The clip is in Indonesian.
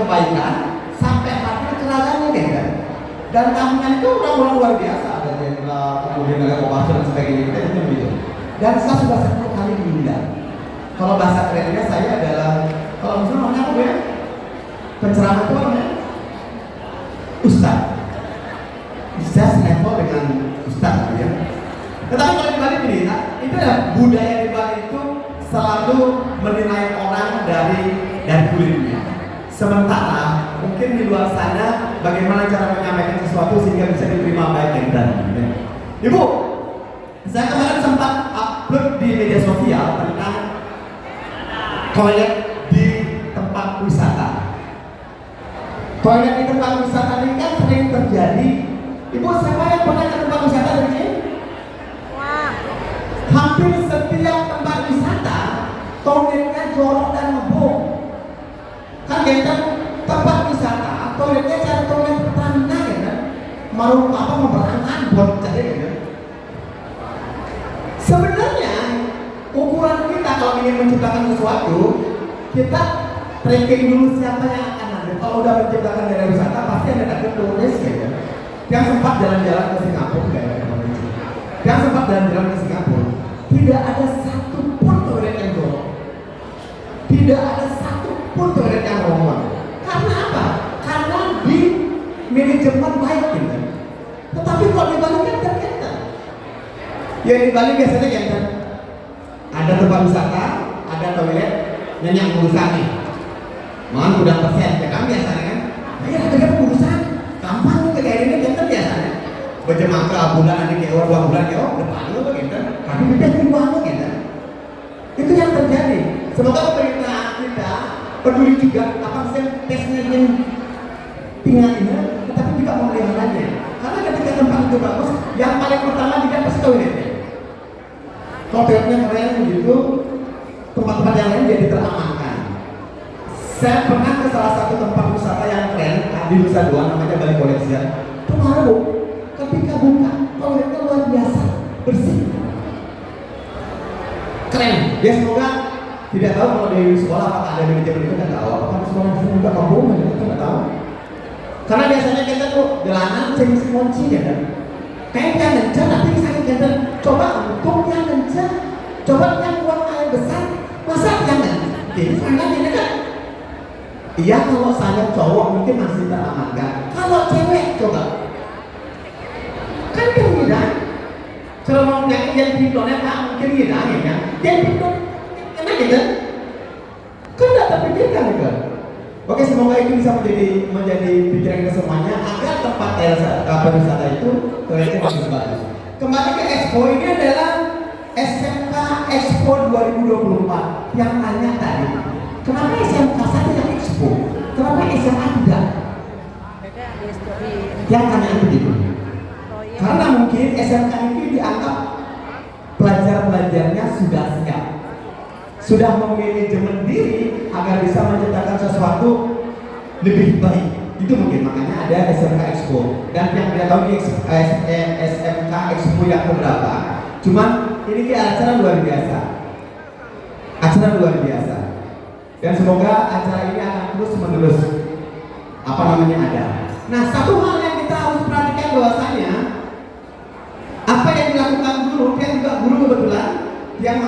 kebaikan sampai hati kelarangan ya kan. Dan tamunya itu orang-orang luar biasa, ada jenderal, kemudian ada kopassus dan sebagainya, kita itu begitu. Dan saya sudah 10 kali diundang. Kalau bahasa kerennya saya adalah, kalau misalnya namanya apa ya? Penceramah itu namanya Ustaz. Saya selevel dengan Ustaz ya. Tetapi kalau di Bali ini, itu adalah budaya di Bali itu selalu menilai orang dari kulitnya. Sementara mungkin di luar sana bagaimana cara menyampaikan sesuatu sehingga bisa diterima baik dan benar. Ibu, saya kemarin sempat upload di media sosial tentang toilet di tempat wisata. Toilet di tempat wisata ini kan sering terjadi. Ibu, siapa yang pernah ke tempat wisata dari sini? Wah. Hampir setiap tempat wisata toiletnya jorok dan ngebuk. Kan kita tempat wisata toiletnya cara toilet pertanda ya kan? Mau apa memberangan buat cari ya kan? Sebenarnya ukuran kita kalau ingin menciptakan sesuatu, kita tracking dulu siapa yang akan ada. Kalau udah menciptakan daerah wisata pasti ada target turis ya kan? Yang sempat jalan-jalan ke Singapura yang sempat jalan-jalan ke Singapura, tidak ada satu pun toilet yang jorok, tidak ada satu pun toilet yang roman. Karena apa? Karena di manajemen baik gitu. Tetapi kalau di Bali kan ternyata ya di Bali biasanya kan ada tempat wisata, ada toilet, nyanyi pengurusan nih mohon udah persen ya kan biasanya kan ya ada pengurusan gampang ke kayak ini kan biasanya berjemaah ke bulan ada kayak 2 bulan ya depan lo begitu tapi kita jadi banget gitu. Itu yang terjadi. Semoga pemerintah kita peduli juga apa sih tesnya yang tinggalnya tetapi juga memeliharanya. Karena ketika tempat itu bagus, yang paling pertama dilihat pasti toiletnya. Toiletnya keren begitu, tempat-tempat yang lain jadi teramankan. Saya pernah ke salah satu tempat wisata yang keren di Nusa Dua, namanya Bali Collection. Kemarin ketika buka, toiletnya luar biasa, bersih, keren. Ya semoga tidak tahu kalau di sekolah apakah ada manajemen itu nggak tahu. Apakah di sekolah bisa buka kampung itu nggak tahu. Karena biasanya kita tuh jalanan cek kunci ya kan. Kayaknya ngejar tapi saya ngejar. Coba untuk yang ngejar, coba yang buang air besar, masa yang ngejar? Jadi sangat ini kan. Iya kalau saya cowok mungkin masih teramankan. Kalau cewek coba, kan beda. Kalau mau nyanyi yang pindonya pak mungkin beda ya kan. Yang pindon enak gitu. Kan tidak terpikirkan gitu. Oke, semoga itu bisa menjadi pikiran kita semuanya agar tempat pariwisata itu toiletnya bagus. Kembali ke Expo, ini adalah SMK Expo 2024 yang nanya tadi. Kenapa SMK saja yang Expo? Kenapa SMA tidak? Yang tanya itu gitu. Karena mungkin SMK ini dianggap pelajar-pelajarnya sudah siap, sudah memanajemen diri agar bisa menciptakan sesuatu lebih baik. Itu mungkin makanya ada SMK Expo. Dan yang tidak tahu ini SMK Expo yang keberapa. Cuman ini acara luar biasa. Acara luar biasa. Dan semoga acara ini akan terus menerus ada. Nah, satu hal yang kita harus perhatikan bahwasanya